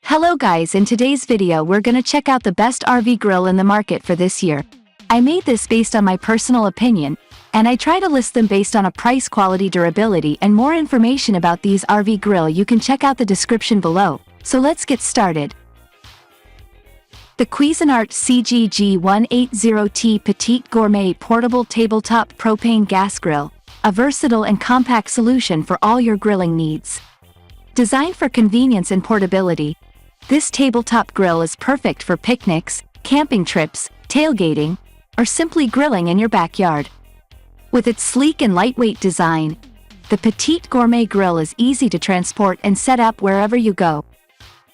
Hello guys, in today's video we're gonna check out the best RV grill in the market for this year. I made this based on my personal opinion, and I try to list them based on a price, quality, durability, and more information about these RV grill you can check out the description below. So let's get started. The Cuisinart CGG180T Petit Gourmet Portable Tabletop Propane Gas Grill, a versatile and compact solution for all your grilling needs. Designed for convenience and portability, this tabletop grill is perfect for picnics, camping trips, tailgating, or simply grilling in your backyard. With its sleek and lightweight design, the Petit Gourmet grill is easy to transport and set up wherever you go.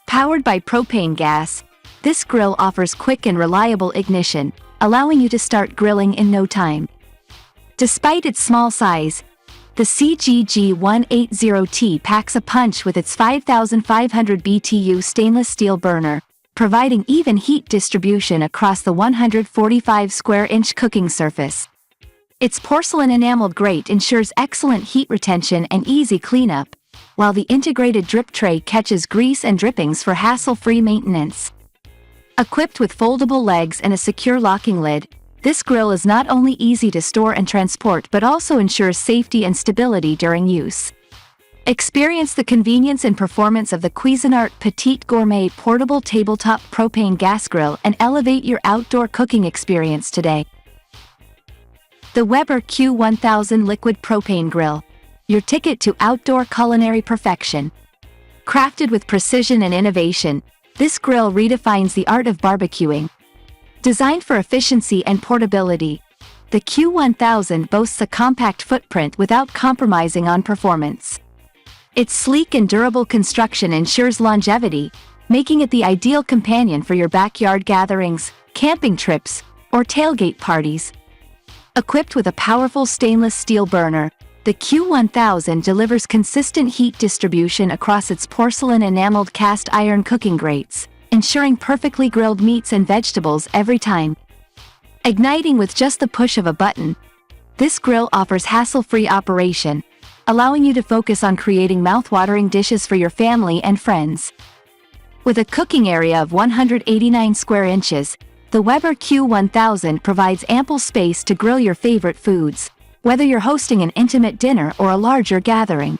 Powered by propane gas, this grill offers quick and reliable ignition, allowing you to start grilling in no time. Despite its small size, the CGG180T packs a punch with its 5,500 BTU stainless steel burner, providing even heat distribution across the 145 square inch cooking surface. Its porcelain enameled grate ensures excellent heat retention and easy cleanup, while the integrated drip tray catches grease and drippings for hassle-free maintenance. Equipped with foldable legs and a secure locking lid, this grill is not only easy to store and transport but also ensures safety and stability during use. Experience the convenience and performance of the Cuisinart Petit Gourmet Portable Tabletop Propane Gas Grill and elevate your outdoor cooking experience today. The Weber Q1000 Liquid Propane Grill, your ticket to outdoor culinary perfection. Crafted with precision and innovation, this grill redefines the art of barbecuing. Designed for efficiency and portability, the Q1000 boasts a compact footprint without compromising on performance. Its sleek and durable construction ensures longevity, making it the ideal companion for your backyard gatherings, camping trips, or tailgate parties. Equipped with a powerful stainless steel burner, the Q1000 delivers consistent heat distribution across its porcelain enameled cast iron cooking grates, ensuring perfectly grilled meats and vegetables every time. Igniting with just the push of a button, this grill offers hassle-free operation, allowing you to focus on creating mouth-watering dishes for your family and friends. With a cooking area of 189 square inches, the Weber Q1000 provides ample space to grill your favorite foods, whether you're hosting an intimate dinner or a larger gathering.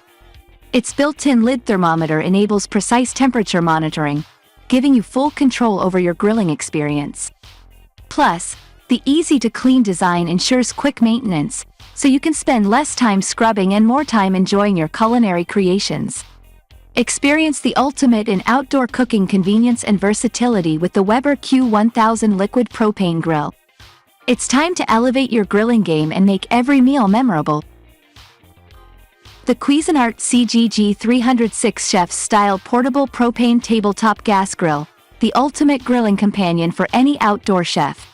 Its built-in lid thermometer enables precise temperature monitoring, giving you full control over your grilling experience. Plus, the easy-to-clean design ensures quick maintenance, so you can spend less time scrubbing and more time enjoying your culinary creations. Experience the ultimate in outdoor cooking convenience and versatility with the Weber Q1000 Liquid Propane Grill. It's time to elevate your grilling game and make every meal memorable. The Cuisinart CGG306 Chef's Style Portable Propane Tabletop Gas Grill, the ultimate grilling companion for any outdoor chef.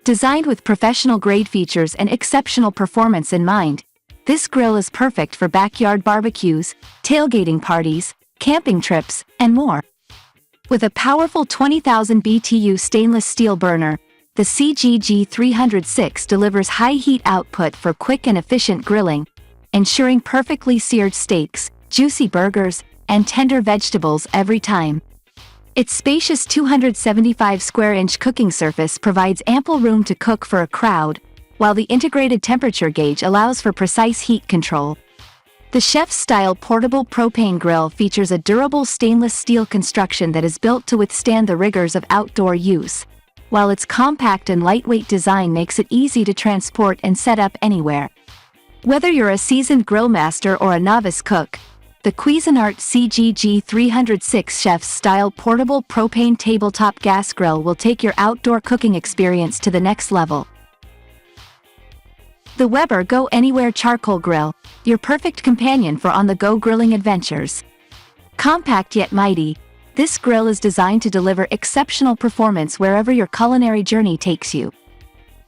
Designed with professional-grade features and exceptional performance in mind, this grill is perfect for backyard barbecues, tailgating parties, camping trips, and more. With a powerful 20,000 BTU stainless steel burner, the CGG306 delivers high heat output for quick and efficient grilling, ensuring perfectly seared steaks, juicy burgers, and tender vegetables every time. Its spacious 275 square inch cooking surface provides ample room to cook for a crowd, while the integrated temperature gauge allows for precise heat control. The Chef's Style Portable Propane Grill features a durable stainless steel construction that is built to withstand the rigors of outdoor use, while its compact and lightweight design makes it easy to transport and set up anywhere. Whether you're a seasoned grill master or a novice cook, the Cuisinart CGG306 Chef's Style Portable Propane Tabletop Gas Grill will take your outdoor cooking experience to the next level. The Weber Go Anywhere Charcoal Grill, your perfect companion for on-the-go grilling adventures. Compact yet mighty, this grill is designed to deliver exceptional performance wherever your culinary journey takes you.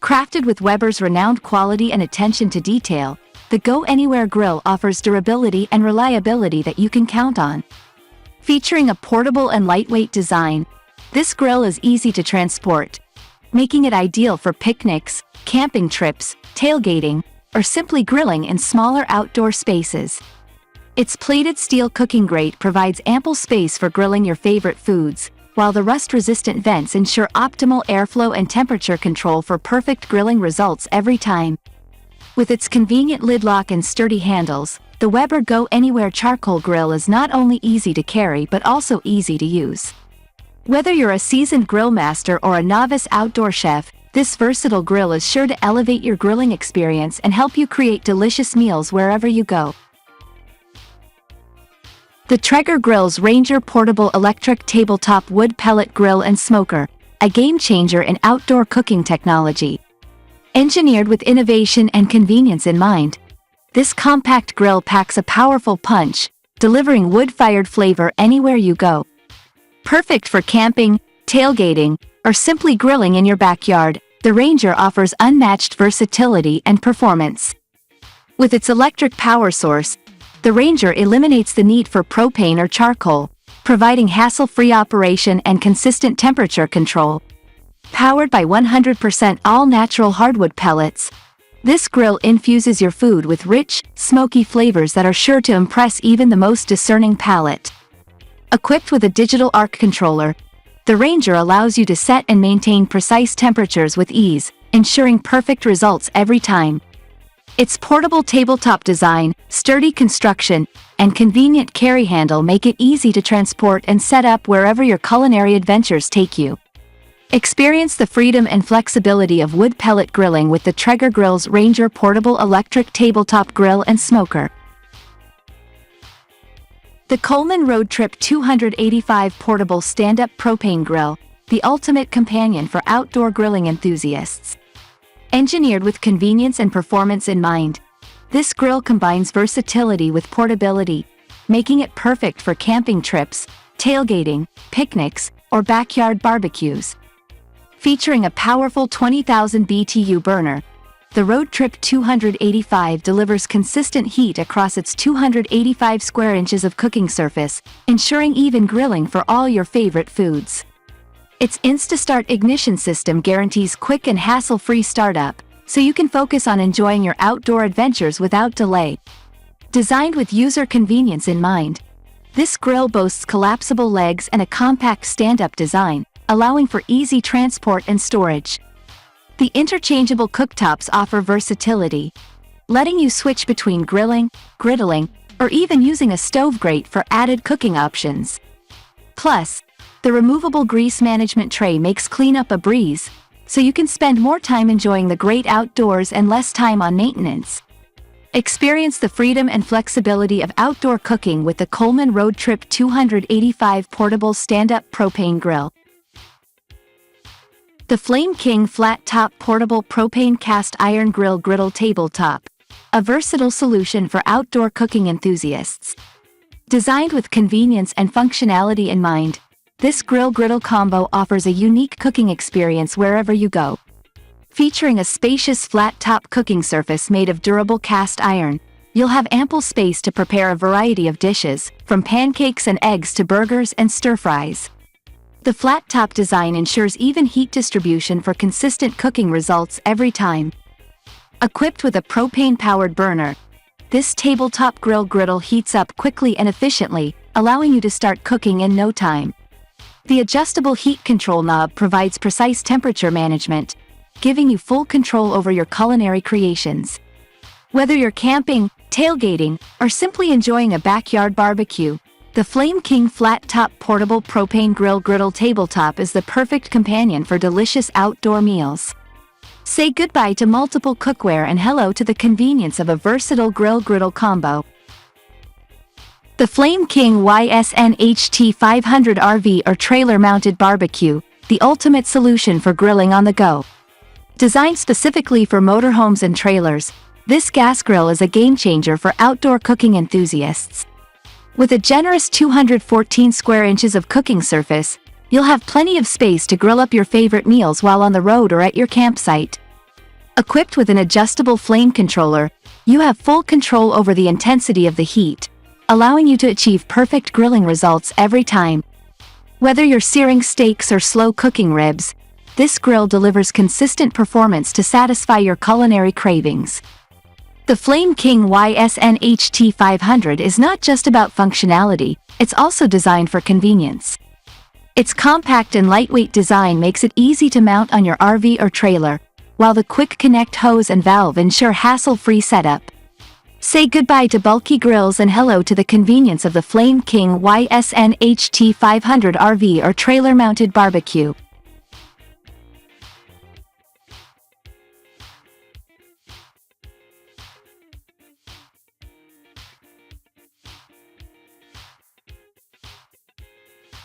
Crafted with Weber's renowned quality and attention to detail, the Go Anywhere grill offers durability and reliability that you can count on. Featuring a portable and lightweight design, this grill is easy to transport, making it ideal for picnics, camping trips, tailgating, or simply grilling in smaller outdoor spaces. Its plated steel cooking grate provides ample space for grilling your favorite foods, while the rust-resistant vents ensure optimal airflow and temperature control for perfect grilling results every time. With its convenient lid lock and sturdy handles, the Weber Go Anywhere charcoal grill is not only easy to carry but also easy to use. Whether you're a seasoned grill master or a novice outdoor chef, this versatile grill is sure to elevate your grilling experience and help you create delicious meals wherever you go. The Traeger Grill's Ranger Portable Electric Tabletop Wood Pellet Grill and Smoker, a game-changer in outdoor cooking technology. Engineered with innovation and convenience in mind, this compact grill packs a powerful punch, delivering wood-fired flavor anywhere you go. Perfect for camping, tailgating, or simply grilling in your backyard, the Ranger offers unmatched versatility and performance. With its electric power source, the Ranger eliminates the need for propane or charcoal, providing hassle-free operation and consistent temperature control. Powered by 100% all-natural hardwood pellets, this grill infuses your food with rich, smoky flavors that are sure to impress even the most discerning palate. Equipped with a digital arc controller, the Ranger allows you to set and maintain precise temperatures with ease, ensuring perfect results every time. Its portable tabletop design, sturdy construction, and convenient carry handle make it easy to transport and set up wherever your culinary adventures take you. Experience the freedom and flexibility of wood pellet grilling with the Traeger Grill's Ranger Portable Electric Tabletop Grill and Smoker. The Coleman RoadTrip 285 Portable Stand-Up Propane Grill, the ultimate companion for outdoor grilling enthusiasts. Engineered with convenience and performance in mind, this grill combines versatility with portability, making it perfect for camping trips, tailgating, picnics, or backyard barbecues. Featuring a powerful 20,000 BTU burner, the RoadTrip 285 delivers consistent heat across its 285 square inches of cooking surface, ensuring even grilling for all your favorite foods. Its InstaStart ignition system guarantees quick and hassle-free startup, so you can focus on enjoying your outdoor adventures without delay. Designed with user convenience in mind, this grill boasts collapsible legs and a compact stand-up design, allowing for easy transport and storage. The interchangeable cooktops offer versatility, letting you switch between grilling, griddling, or even using a stove grate for added cooking options. Plus, the removable grease management tray makes cleanup a breeze, so you can spend more time enjoying the great outdoors and less time on maintenance. Experience the freedom and flexibility of outdoor cooking with the Coleman RoadTrip 285 Portable Stand-Up Propane Grill. The Flame King Flat Top Portable Propane Cast Iron Grill Griddle Tabletop, a versatile solution for outdoor cooking enthusiasts. Designed with convenience and functionality in mind, this grill-griddle combo offers a unique cooking experience wherever you go. Featuring a spacious flat-top cooking surface made of durable cast iron, you'll have ample space to prepare a variety of dishes, from pancakes and eggs to burgers and stir-fries. The flat-top design ensures even heat distribution for consistent cooking results every time. Equipped with a propane-powered burner, this tabletop griddle heats up quickly and efficiently, allowing you to start cooking in no time. The adjustable heat control knob provides precise temperature management, giving you full control over your culinary creations. Whether you're camping, tailgating, or simply enjoying a backyard barbecue, the Flame King Flat Top Portable Propane Griddle Tabletop is the perfect companion for delicious outdoor meals. Say goodbye to multiple cookware and hello to the convenience of a versatile grill-griddle combo. The Flame King YSN-HT 500 RV or trailer-mounted barbecue, the ultimate solution for grilling on the go. Designed specifically for motorhomes and trailers, this gas grill is a game-changer for outdoor cooking enthusiasts. With a generous 214 square inches of cooking surface, you'll have plenty of space to grill up your favorite meals while on the road or at your campsite. Equipped with an adjustable flame controller, you have full control over the intensity of the heat, allowing you to achieve perfect grilling results every time. Whether you're searing steaks or slow-cooking ribs, this grill delivers consistent performance to satisfy your culinary cravings. The Flame King YSN 500 is not just about functionality, it's also designed for convenience. Its compact and lightweight design makes it easy to mount on your RV or trailer, while the quick connect hose and valve ensure hassle-free setup. Say goodbye to bulky grills and hello to the convenience of the Flame King YSN 500 RV or trailer-mounted barbecue.